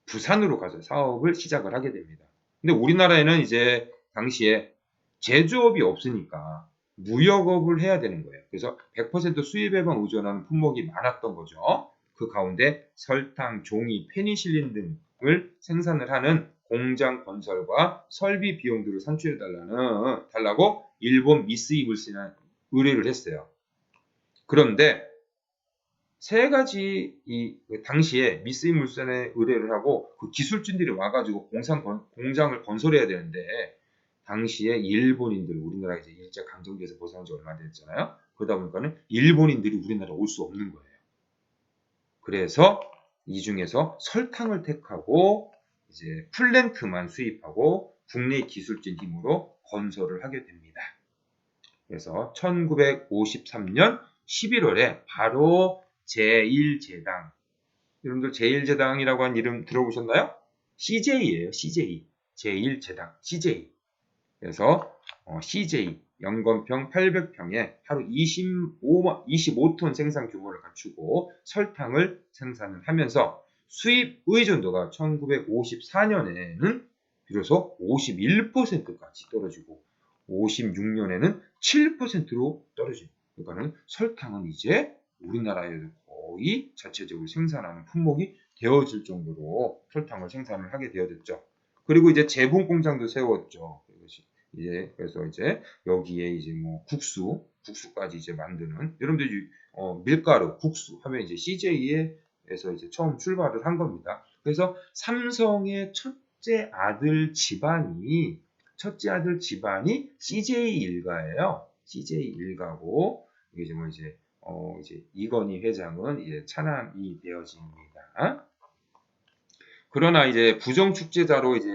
부산으로 가서 사업을 시작을 하게 됩니다. 근데 우리나라에는 이제 당시에 제조업이 없으니까 무역업을 해야 되는 거예요. 그래서 100% 수입에만 의존하는 품목이 많았던 거죠. 그 가운데 설탕, 종이, 페니실린 등을 생산을 하는 공장 건설과 설비 비용들을 산출해 달라고 일본 미쓰이 물산에 의뢰를 했어요. 그런데 세 가지 당시에 미쓰이 물산에 의뢰를 하고 그 기술진들이 와가지고 공장을 건설해야 되는데 당시에 일본인들 우리나라 이제 일제 강점기에서 벗어난 지 얼마 됐잖아요. 그러다 보니까는 일본인들이 우리나라 올 수 없는 거예요. 그래서 이 중에서 설탕을 택하고 이제 플랜트만 수입하고 국내 기술진 힘으로 건설을 하게 됩니다. 그래서 1953년 11월에 바로 제1제당, 여러분들 제1제당이라고 한 이름 들어보셨나요? CJ예요. CJ. 제1제당. CJ. 그래서 CJ 연건평 800평에 하루 25톤 생산 규모를 갖추고 설탕을 생산을 하면서 수입 의존도가 1954년에는 비로소 51%까지 떨어지고 56년에는 7%로 떨어집니다. 그러니까는 설탕은 이제 우리나라에서 거의 자체적으로 생산하는 품목이 되어질 정도로 설탕을 생산을 하게 되어졌죠. 그리고 이제 제분 공장도 세웠죠. 그래서 이제 여기에 이제 뭐 국수 국수까지 이제 만드는 여러분들이 밀가루, 국수 하면 이제 CJ에서 이제 처음 출발을 한 겁니다. 그래서 삼성의 첫째 아들 집안이 CJ 일가예요. CJ 일가고 이게 뭐 이제 이건희 회장은 이제 차남이 되어집니다. 그러나 이제 부정축제자로 이제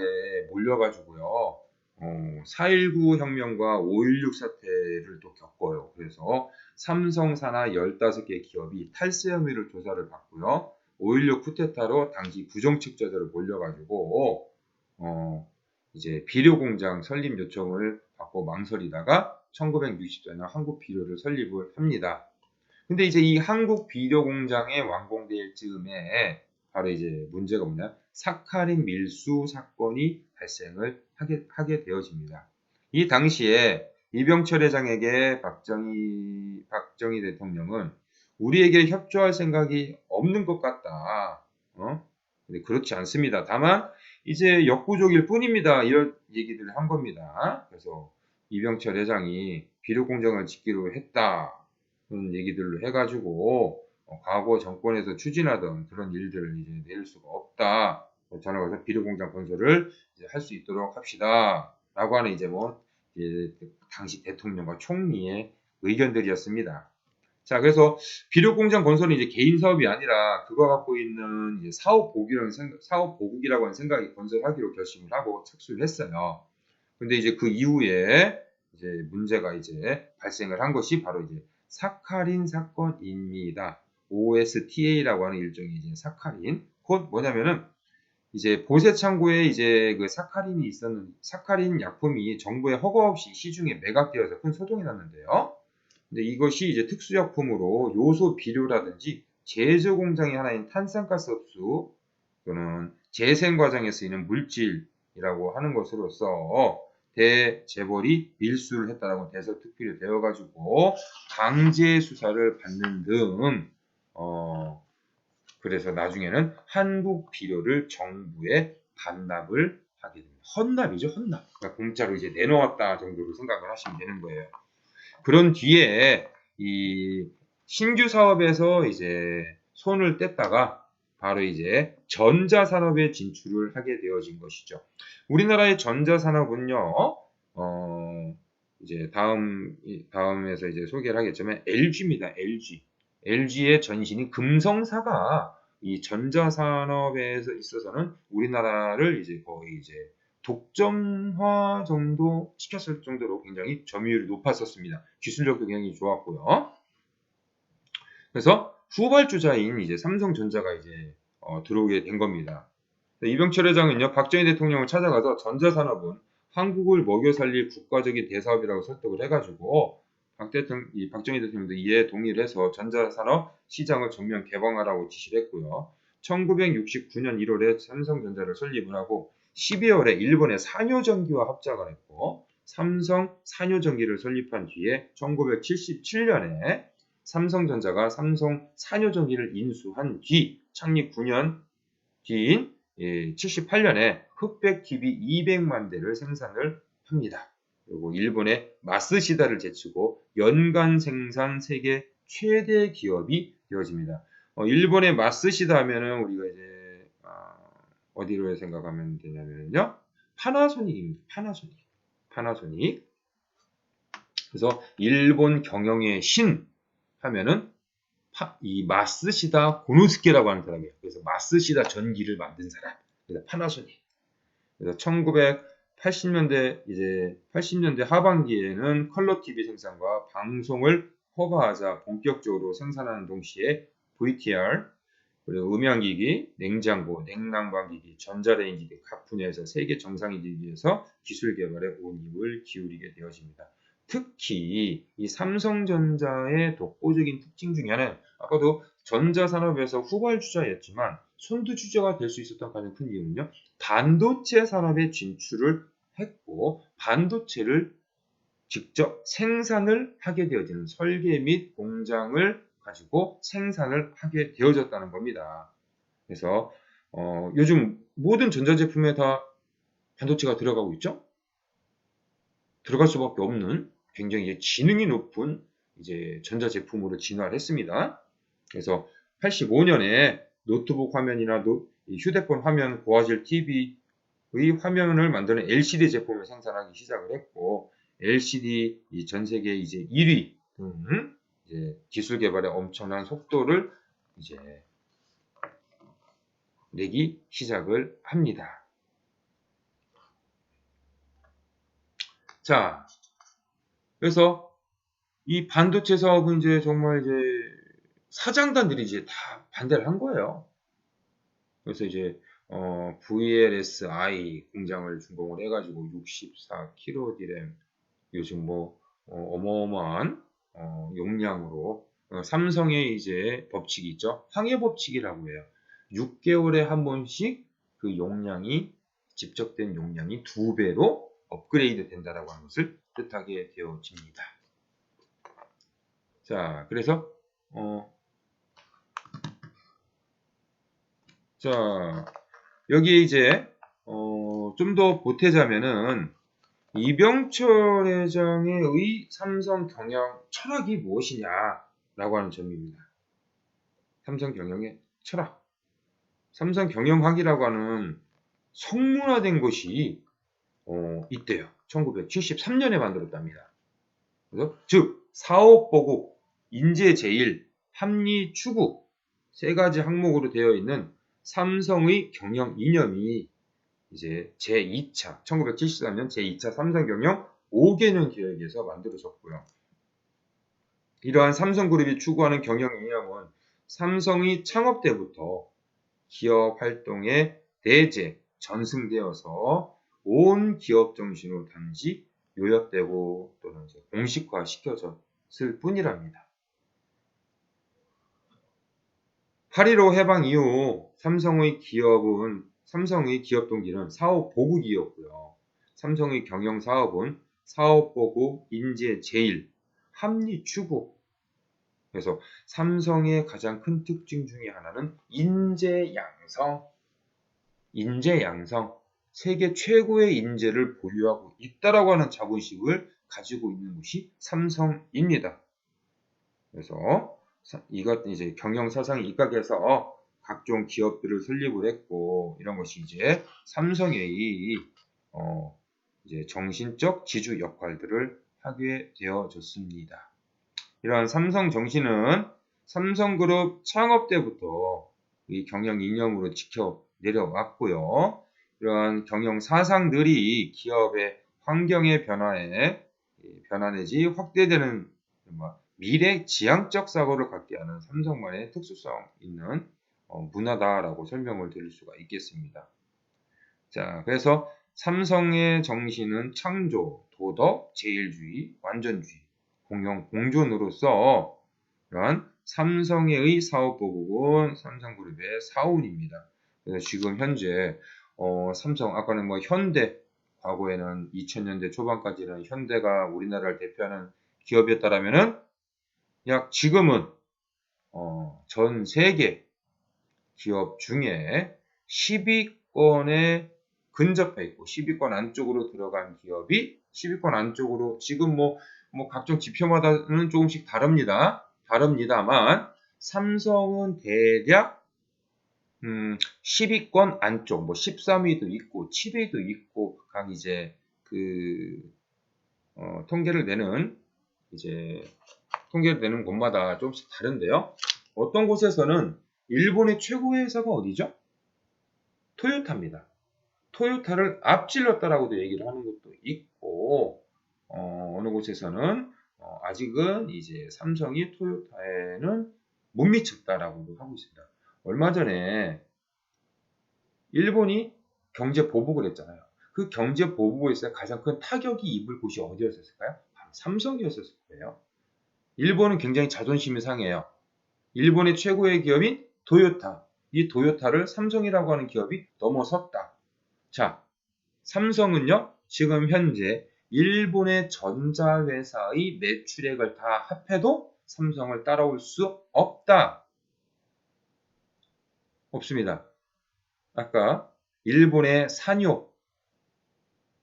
몰려가지고요. 4.19 혁명과 5.16 사태를 또 겪어요. 그래서 삼성사나 15개 기업이 탈세 혐의를 조사를 받고요. 5.16 쿠데타로 당시 부정축제자로 몰려가지고 이제 비료공장 설립 요청을 받고 망설이다가 1960년에 한국 비료를 설립을 합니다. 근데 이제 이 한국 비료 공장의 완공될 즈음에 바로 이제 문제가 뭐냐? 사카린 밀수 사건이 발생을 하게 되어집니다. 이 당시에 이병철 회장에게 박정희 대통령은 우리에게 협조할 생각이 없는 것 같다. 근데 그렇지 않습니다. 다만 이제 역부족일 뿐입니다. 이런 얘기들을 한 겁니다. 그래서 이병철 회장이 비료 공장을 짓기로 했다. 그런 얘기들로 해가지고 과거 정권에서 추진하던 그런 일들을 이제 내릴 수가 없다. 전화가서 비료공장 건설을 할 수 있도록 합시다.라고 하는 이제 당시 대통령과 총리의 의견들이었습니다. 자, 그래서 비료공장 건설은 이제 개인 사업이 아니라 그가 갖고 있는 이제 사업보국이라고 하는 생각이 건설하기로 결심을 하고 착수를 했어요. 근데 이제 그 이후에 이제 문제가 이제 발생을 한 것이 바로 이제 사카린 사건입니다. OSTA라고 하는 일종의 이제 사카린. 곧 뭐냐면은 이제 보세 창고에 이제 그 사카린 약품이 정부의 허가 없이 시중에 매각되어서 큰 소동이 났는데요. 근데 이것이 이제 특수약품으로 요소 비료라든지 제조 공장의 하나인 탄산가스 흡수 또는 재생 과정에 쓰이는 물질이라고 하는 것으로서 대재벌이 밀수를 했다라고 대서특필이 되어가지고 강제 수사를 받는 등 그래서 나중에는 한국 비료를 정부에 반납을 하게 됩니다. 헌납이죠, 헌납. 그러니까 공짜로 이제 내놓았다 정도로 생각을 하시면 되는 거예요. 그런 뒤에 이 신규 사업에서 이제 손을 뗐다가 바로 이제 전자산업에 진출을 하게 되어진 것이죠. 우리나라의 전자산업은요, 이제 다음에서 이제 소개를 하겠지만 LG입니다. LG의 전신인 금성사가 이 전자산업에 있어서는 우리나라를 이제 거의 이제 독점화 정도 시켰을 정도로 굉장히 점유율이 높았었습니다. 기술력도 굉장히 좋았고요. 그래서 후발주자인 이제 삼성전자가 이제 들어오게 된 겁니다. 이병철 회장은요, 박정희 대통령을 찾아가서 전자산업은 한국을 먹여 살릴 국가적인 대사업이라고 설득을 해가지고 박정희 대통령도 이에 동의를 해서 전자산업 시장을 전면 개방하라고 지시를 했고요. 1969년 1월에 삼성전자를 설립을 하고 12월에 일본의 산요전기와 합작을 했고 삼성 산요전기를 설립한 뒤에 1977년에 삼성전자가 삼성 산요전기를 인수한 뒤 창립 9년 뒤인 78년에 흑백 TV 200만 대를 생산을 합니다. 그리고 일본의 마쓰시다를 제치고 연간 생산 세계 최대 기업이 되어집니다. 일본의 마쓰시다 하면은 우리가 이제 어디로 생각하면 되냐면요, 파나소닉입니다. 파나소닉. 그래서 일본 경영의 신 하면은 이 마쓰시다 고노스케라고 하는 사람이에요. 그래서 마쓰시다 전기를 만든 사람. 그래서 파나소닉. 그래서 1980년대 하반기에는 컬러 TV 생산과 방송을 허가하자 본격적으로 생산하는 동시에 VTR, 그리고 음향기기, 냉장고, 냉난방기기, 전자레인지기 각 분야에서 세계 정상이 되기 위해서 기술 개발에 온 힘을 기울이게 되어집니다. 특히 이 삼성전자의 독보적인 특징 중에 하나는 아까도 전자산업에서 후발주자였지만 선두주자가 될 수 있었던 가장 큰 이유는요, 반도체 산업에 진출을 했고 반도체를 직접 생산을 하게 되어지는 설계 및 공장을 가지고 생산을 하게 되어졌다는 겁니다. 그래서 요즘 모든 전자제품에 다 반도체가 들어가고 있죠. 들어갈 수밖에 없는 굉장히 지능이 높은 이제 전자제품으로 진화를 했습니다. 그래서 85년에 노트북 화면이나 휴대폰 화면, 고화질 TV의 화면을 만드는 LCD 제품을 생산하기 시작을 했고, LCD 전 세계 이제 1위 이제 기술 개발의 엄청난 속도를 이제 내기 시작을 합니다. 자, 그래서 이 반도체 사업은 이제 정말 이제 사장단들이 이제 다 반대를 한 거예요. 그래서 이제 VLSI 공장을 준공을 해가지고 64kg D램 요즘 뭐 어마어마한 용량으로 삼성의 이제 법칙이 있죠. 황해 법칙이라고 해요. 6개월에 한 번씩 그 용량이 집적된 용량이 2배로 업그레이드 된다라고 하는 것을 뜻하게 되어집니다. 자, 그래서 자, 여기에 이제 좀 더 보태자면은 이병철 회장의 삼성 경영 철학이 무엇이냐라고 하는 점입니다. 삼성 경영의 철학. 삼성 경영학이라고 하는 성문화된 것이 있대요. 1973년에 만들었답니다. 그래서 즉 사업보고, 인재제일, 합리추구 세 가지 항목으로 되어 있는 삼성의 경영 이념이 이제 제2차 1973년 제2차 삼성경영 5개년 계획에서 만들어졌고요. 이러한 삼성그룹이 추구하는 경영 이념은 삼성이 창업 때부터 기업 활동에 대제, 전승되어서 온 기업 정신으로 단지 요약되고 또는 이제 공식화 시켜졌을 뿐이랍니다. 8.15 해방 이후 삼성의 기업 동기는 사업 보국이었고요. 삼성의 경영 사업은 사업 보국, 인재 제일, 합리 추구. 그래서 삼성의 가장 큰 특징 중에 하나는 인재 양성, 세계 최고의 인재를 보유하고 있다라고 하는 자본심을 가지고 있는 것이 삼성입니다. 그래서 이것 이제 경영 사상 입각해서 각종 기업들을 설립을 했고, 이런 것이 이제 삼성의 이제 정신적 지주 역할들을 하게 되어졌습니다. 이러한 삼성 정신은 삼성그룹 창업 때부터 이 경영 이념으로 지켜 내려왔고요. 이러한 경영 사상들이 기업의 환경의 변화 내지 확대되는 미래 지향적 사고를 갖게 하는 삼성만의 특수성 있는 문화다라고 설명을 드릴 수가 있겠습니다. 자, 그래서 삼성의 정신은 창조, 도덕, 제일주의, 완전주의, 공존으로서 이러한 삼성의 사업보국은 삼성그룹의 사운입니다. 그래서 지금 현재 삼성, 아까는 뭐 현대, 과거에는 2000년대 초반까지는 현대가 우리나라를 대표하는 기업이었다라면은 지금은 전 세계 기업 중에 10위권에 근접해 있고 10위권 안쪽으로 들어간 기업이 10위권 안쪽으로 지금 뭐 각종 지표마다는 조금씩 다릅니다만 삼성은 대략 10위권 안쪽, 뭐 13위도 있고 7위도 있고 각 이제 통계를 내는 곳마다 조금씩 다른데요. 어떤 곳에서는 일본의 최고의 회사가 어디죠? 토요타입니다. 토요타를 앞질렀다라고도 얘기를 하는 것도 있고, 어느 곳에서는 아직은 이제 삼성이 토요타에는 못 미쳤다라고도 하고 있습니다. 얼마 전에 일본이 경제 보복을 했잖아요. 그 경제 보복에서 가장 큰 타격이 입을 곳이 어디였을까요? 바로 삼성이었을 거예요. 일본은 굉장히 자존심이 상해요. 일본의 최고의 기업인 토요타. 이 토요타를 삼성이라고 하는 기업이 넘어섰다. 자, 삼성은요, 지금 현재 일본의 전자회사의 매출액을 다 합해도 삼성을 따라올 수 없다. 없습니다. 아까 일본의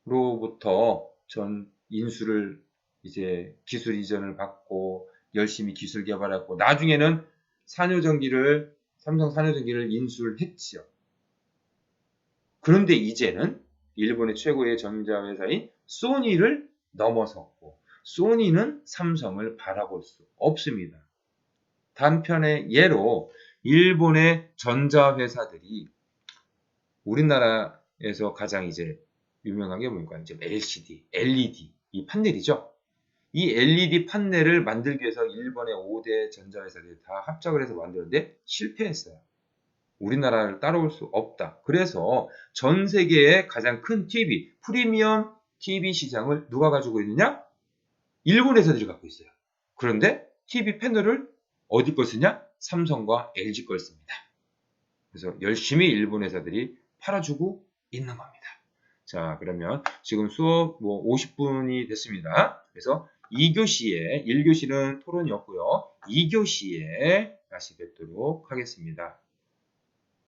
산요로부터 전 인수를 이제 기술 이전을 받고 열심히 기술 개발했고 나중에는 삼성 산요전기를 인수를 했지요. 그런데 이제는 일본의 최고의 전자회사인 소니를 넘어섰고 소니는 삼성을 바라볼 수 없습니다. 단편의 예로 일본의 전자회사들이 우리나라에서 가장 이제 유명한 게 뭡니까? 이제 LCD, LED 이 판넬이죠. 이 LED 판넬을 만들기 위해서 일본의 5대 전자회사들이 다 합작을 해서 만드는데 실패했어요. 우리나라를 따라올 수 없다. 그래서 전 세계의 가장 큰 TV, 프리미엄 TV 시장을 누가 가지고 있느냐? 일본 회사들이 갖고 있어요. 그런데 TV 패널을 어디 걸 쓰냐? 삼성과 LG 걸 씁니다. 그래서 열심히 일본 회사들이 팔아주고 있는 겁니다. 자, 그러면 지금 수업 50분이 됐습니다. 그래서 2교시에 1교시는 토론이었고요. 2교시에 다시 뵙도록 하겠습니다.